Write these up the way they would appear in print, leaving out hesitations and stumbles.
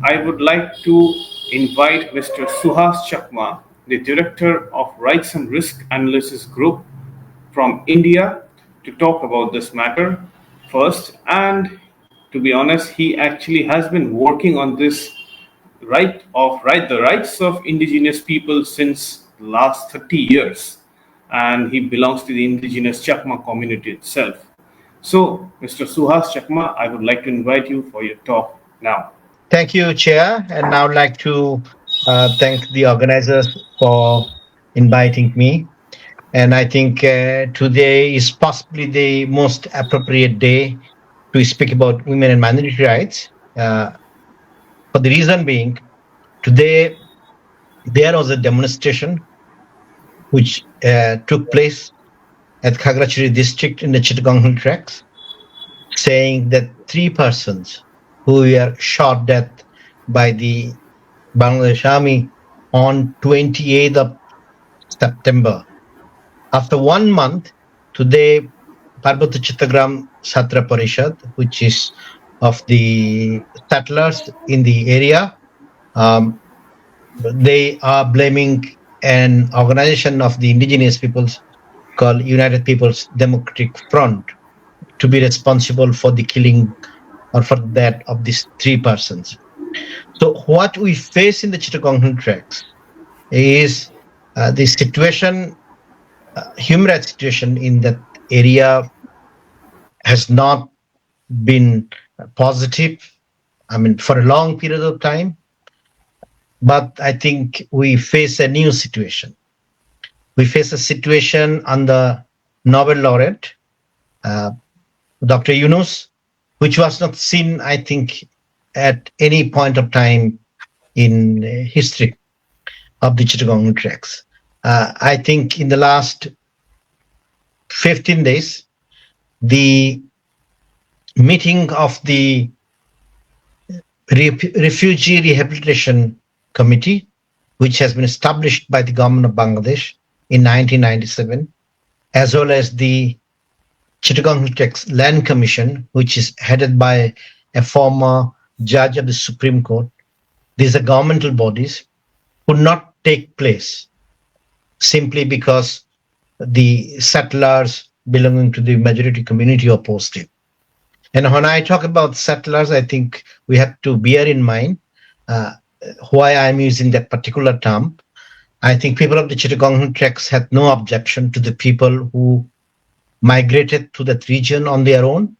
I would like to invite Mr. Suhas Chakma, the Director of Rights and Risk Analysis Group from India, to talk about this matter first. And to be honest, he actually has been working on this the rights of indigenous people since the last 30 years, and he belongs to the indigenous Chakma community itself. So, Mr. Suhas Chakma, I would like to invite you for your talk now. Thank you, Chair. And I would like to thank the organizers for inviting me. And I think today is possibly the most appropriate day to speak about women and minority rights. For the reason being, today there was a demonstration which took place at Khagrachari district in the Chittagong Hill Tracks, saying that 3 persons who were shot dead by the Bangladesh Army on 28th of September. After 1 month, today, Parbata Chittagram Satra Parishad, which is of the settlers in the area, they are blaming an organization of the indigenous peoples called United Peoples Democratic Front to be responsible for the killing or for the death of these 3 persons. So what we face in the Chittagong Hill Tracks is the situation, human rights situation in that area has not been positive, for a long period of time. But I think we face a new situation. We face a situation under Nobel laureate, Dr. Yunus, which was not seen, I think, at any point of time in history of the Chittagong tracks. I think in the last 15 days, the meeting of the Refugee Rehabilitation Committee, which has been established by the government of Bangladesh in 1997, as well as the Chittagong Tracks Land Commission, which is headed by a former judge of the Supreme Court. These are governmental bodies, could not take place simply because the settlers belonging to the majority community opposed it. And when I talk about settlers, I think we have to bear in mind why I'm using that particular term. I think people of the Chittagong tracks had no objection to the people who migrated to that region on their own.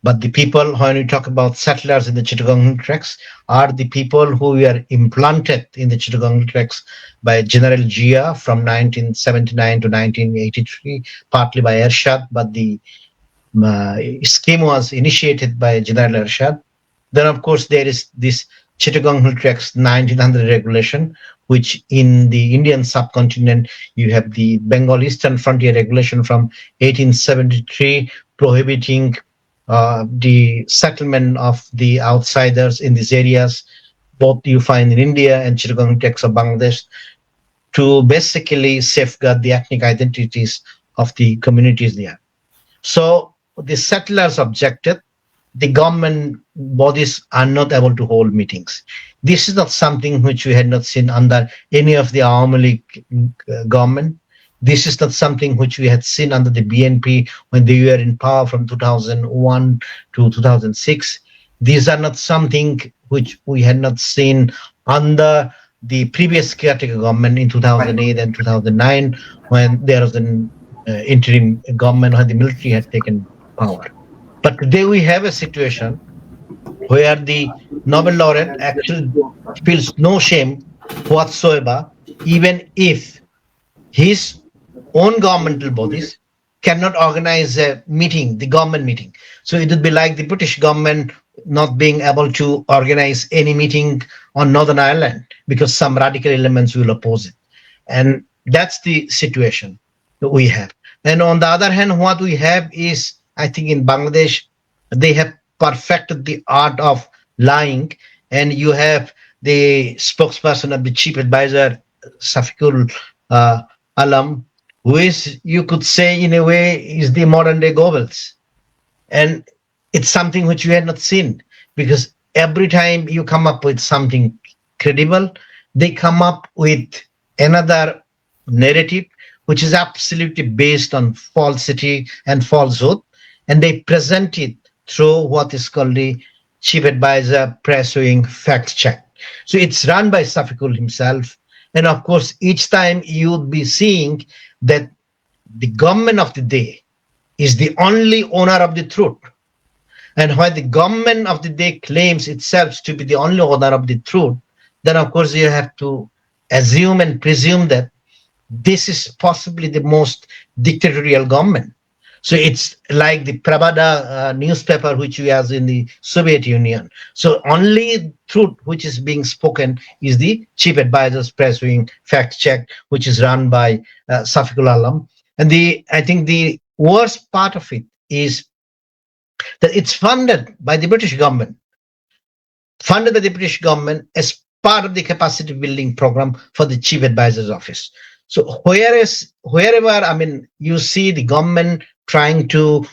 But the people, when we talk about settlers in the Chittagong tracks, are the people who were implanted in the Chittagong tracks by General Jia from 1979 to 1983, partly by Ershad, but the scheme was initiated by General Ershad. Then, of course, there is this Chittagong Hill Tracks 1900 regulation, which in the Indian subcontinent, you have the Bengal Eastern Frontier Regulation from 1873 prohibiting the settlement of the outsiders in these areas, both you find in India and Chittagong Tracks of Bangladesh, to basically safeguard the ethnic identities of the communities there. So the settlers objected. The government bodies are not able to hold meetings. This is not something which we had not seen under any of the Awami League government. This is not something which we had seen under the BNP when they were in power from 2001 to 2006. These are not something which we had not seen under the previous caretaker government in 2008 and 2009, when there was an interim government when the military had taken power. But today we have a situation where the Nobel laureate actually feels no shame whatsoever, even if his own governmental bodies cannot organize a meeting, the government meeting. So it would be like the British government not being able to organize any meeting on Northern Ireland because some radical elements will oppose it. And that's the situation that we have. And on the other hand, what we have is, I think in Bangladesh, they have perfected the art of lying. And you have the spokesperson of the chief advisor, Safiqul Alam, who is, you could say in a way, is the modern day Goebbels. And it's something which we had not seen, because every time you come up with something credible, they come up with another narrative which is absolutely based on falsity and falsehood, and they present it through what is called the chief advisor press wing fact check. So it's run by Safikul himself, and of course each time you'll be seeing that the government of the day is the only owner of the truth. And when the government of the day claims itself to be the only owner of the truth, then of course you have to assume and presume that this is possibly the most dictatorial government. So it's like the Pravda newspaper, which we has in the Soviet Union. So only truth which is being spoken is the chief advisor's press wing fact check, which is run by Safikul Alam. And I think the worst part of it is that it's funded by the British government, as part of the capacity building program for the chief advisor's office. So wherever, I mean, you see the government trying to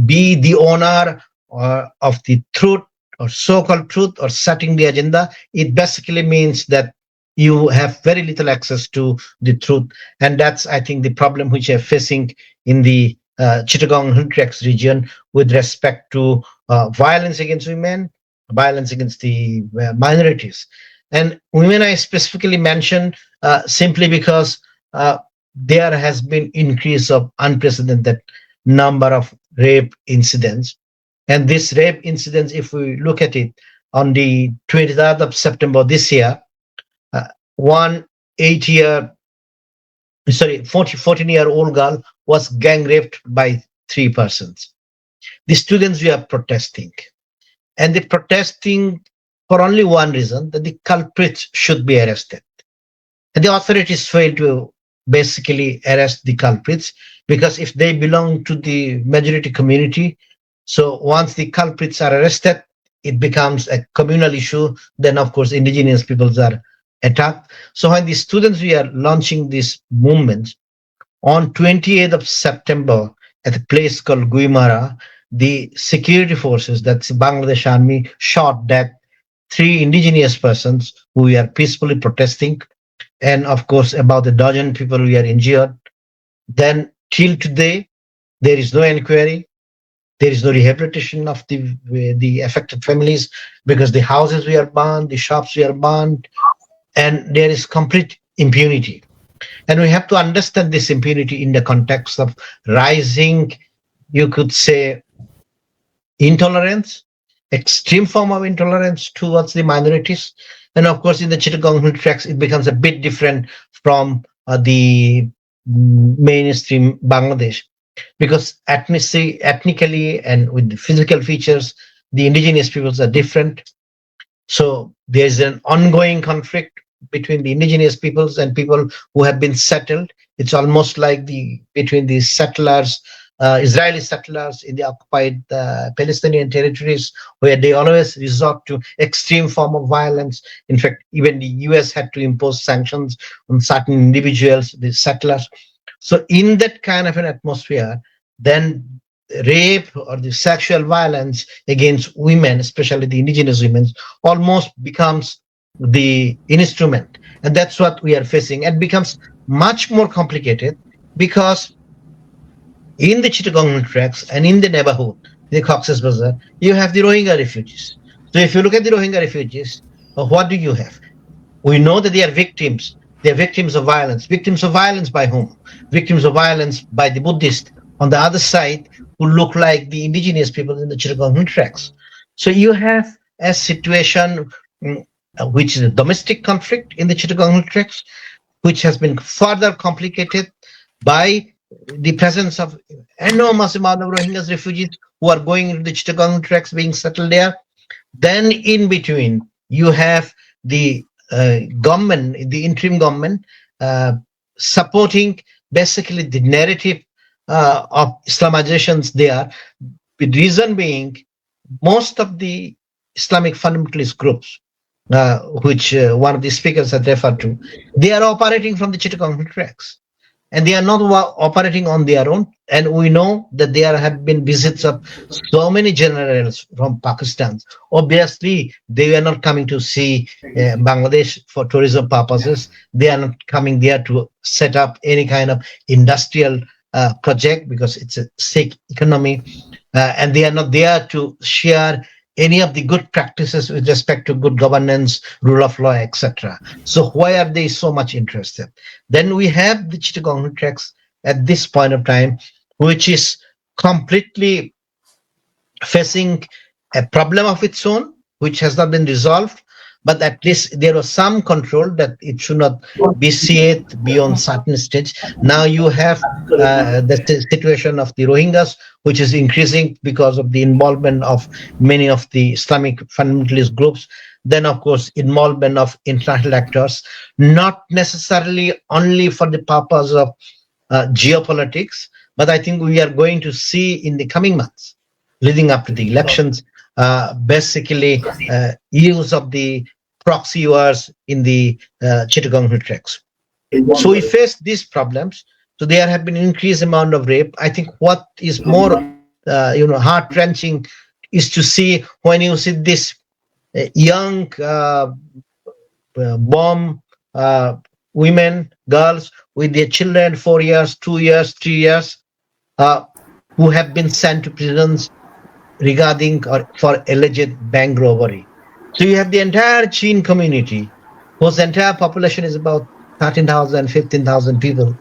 be the owner of the truth or so-called truth or setting the agenda, it basically means that you have very little access to the truth. And that's, I think, the problem which you're facing in the Chittagong Hill Tracts region with respect to violence against women, violence against the minorities. And women I specifically mentioned simply because there has been increase of unprecedented number of rape incidents. And this rape incidents, if we look at it, on the 23rd of September this year, 14-year-old girl was gang raped by 3 persons. The students were protesting, and they protesting for only one reason, that the culprits should be arrested. And the authorities failed to basically arrest the culprits, because if they belong to the majority community, so once the culprits are arrested, it becomes a communal issue. Then of course indigenous peoples are attacked. So when the students were launching this movement on 28th of September at a place called Guimara, the security forces, that's the Bangladesh army, shot dead 3 indigenous persons who were peacefully protesting, and of course about a dozen people were injured. Then till today, there is no inquiry, there is no rehabilitation of the affected families, because the houses were burned, the shops were burned, and there is complete impunity. And we have to understand this impunity in the context of rising, you could say, intolerance, extreme form of intolerance towards the minorities. And of course, in the Chittagong Hill Tracts, it becomes a bit different from the mainstream Bangladesh, because ethnically and with the physical features, the indigenous peoples are different. So there's an ongoing conflict between the indigenous peoples and people who have been settled. It's almost like between the settlers, Israeli settlers in the occupied Palestinian territories, where they always resort to extreme form of violence. In fact, even the US had to impose sanctions on certain individuals, the settlers. So in that kind of an atmosphere, then rape or the sexual violence against women, especially the indigenous women, almost becomes the instrument. And that's what we are facing. It becomes much more complicated because in the Chittagong Hill Tracts and in the neighborhood, the Cox's Bazar, you have the Rohingya refugees. So if you look at the Rohingya refugees, what do you have? We know that they are victims. They are victims of violence. Victims of violence by whom? Victims of violence by the Buddhists on the other side, who look like the indigenous people in the Chittagong Hill Tracts. So you have a situation which is a domestic conflict in the Chittagong Hill Tracts, which has been further complicated by the presence of enormous amount of Rohingya refugees who are going into the Chittagong Tracts, being settled there. Then in between, you have the government, the interim government, supporting basically the narrative of Islamizations there. The reason being, most of the Islamic fundamentalist groups, which one of the speakers had referred to, they are operating from the Chittagong Tracts. and they are not operating on their own. And we know that there have been visits of so many generals from Pakistan. Obviously, they were not coming to see Bangladesh for tourism purposes. They are not coming there to set up any kind of industrial project, because it's a sick economy, and they are not there to share any of the good practices with respect to good governance, rule of law, etc. So why are they so much interested? Then we have the Chittagong tracks at this point of time, which is completely facing a problem of its own, which has not been resolved. But at least there was some control that it should not vitiate beyond certain stage. Now you have the situation of the Rohingyas, which is increasing because of the involvement of many of the Islamic fundamentalist groups. Then, of course, involvement of international actors, not necessarily only for the purpose of geopolitics, but I think we are going to see in the coming months, leading up to the elections, basically use of the proxy wars in the Chittagong tracks. So we face these problems. So there have been increased amount of rape. I think what is more, heart wrenching is to see when you see this young bomb women, girls with their children, 4 years, 2 years, 3 years, uh, who have been sent to prisons regarding or for alleged bank robbery. So you have the entire Chin community, whose entire population is about 13,000, 15,000 people.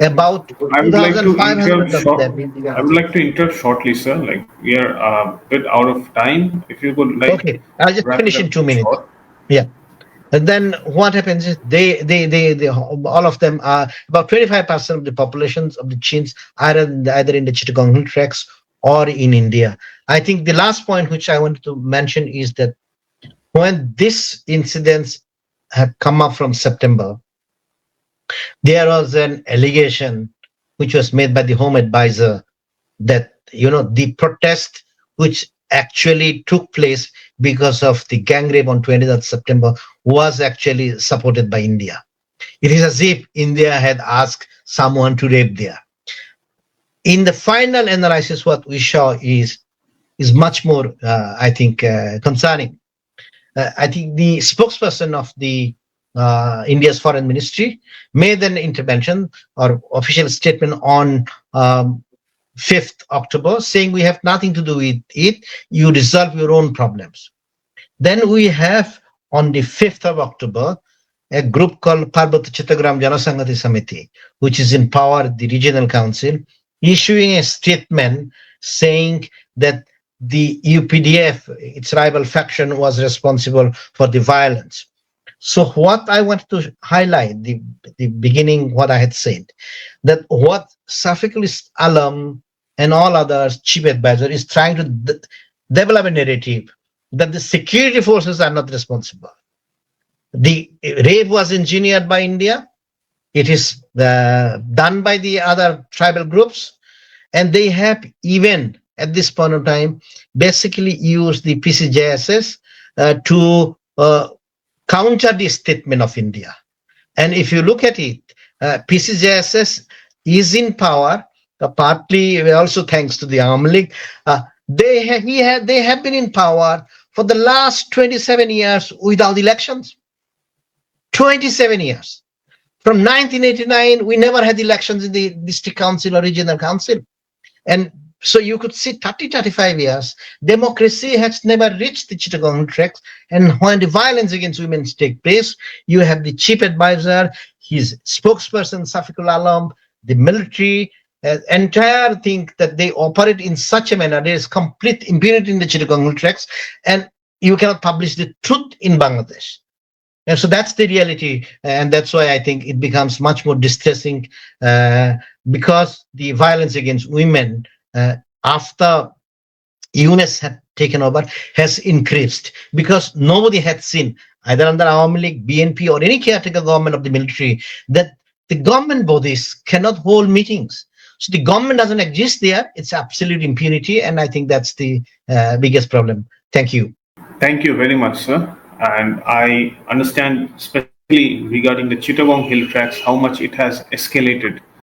About I would like to interrupt 2,500 of short. them. I would like to interrupt shortly, sir. Like we are a bit out of time. If you could like Okay, I'll just wrap it finish up in 2 minutes. short. Yeah. And then what happens is they all of them are about 25% of the populations of the Chins are either in the Chittagong Hill tracts or in India. I think the last point which I wanted to mention is that when these incidents have come up from September, there was an allegation which was made by the Home Advisor that the protest which actually took place because of the gang rape on 20th September was actually supported by India. It is as if India had asked someone to rape there. In the final analysis, what we saw is much more, I think, concerning. I think the spokesperson of the India's foreign ministry made an intervention or official statement on 5th October saying we have nothing to do with it. You resolve your own problems. Then we have on the 5th of October a group called Parbat Chittagram Janasangati Samiti, which is in power at the regional council, issuing a statement saying that the UPDF, its rival faction, was responsible for the violence. So what I wanted to highlight, the beginning, what I had said, that what Safiqul Alam and all others, chief advisor, is trying to develop a narrative that the security forces are not responsible. The rape was engineered by India. It is done by the other tribal groups. And they have even at this point of time basically used the PCJSS to counter the statement of India. And if you look at it, PCJSS is in power, partly also thanks to the Army League. They have been in power for the last 27 years without elections. 27 years. From 1989, we never had elections in the district council or regional council. And so you could see 30, 35 years, democracy has never reached the Chittagong tracks. And when the violence against women take place, you have the chief advisor, his spokesperson, Safiqul Alam, the military, entire thing that they operate in such a manner. There is complete impunity in the Chittagong tracks, and you cannot publish the truth in Bangladesh. And so that's the reality. And that's why I think it becomes much more distressing because the violence against women after UNES had taken over has increased, because nobody had seen, either under Awami League, BNP, or any caretaker government of the military, that the government bodies cannot hold meetings. So the government doesn't exist there. It's absolute impunity. And I think that's the biggest problem. Thank you. Thank you very much, sir. And I understand, especially regarding the Chittagong Hill tracks, how much it has escalated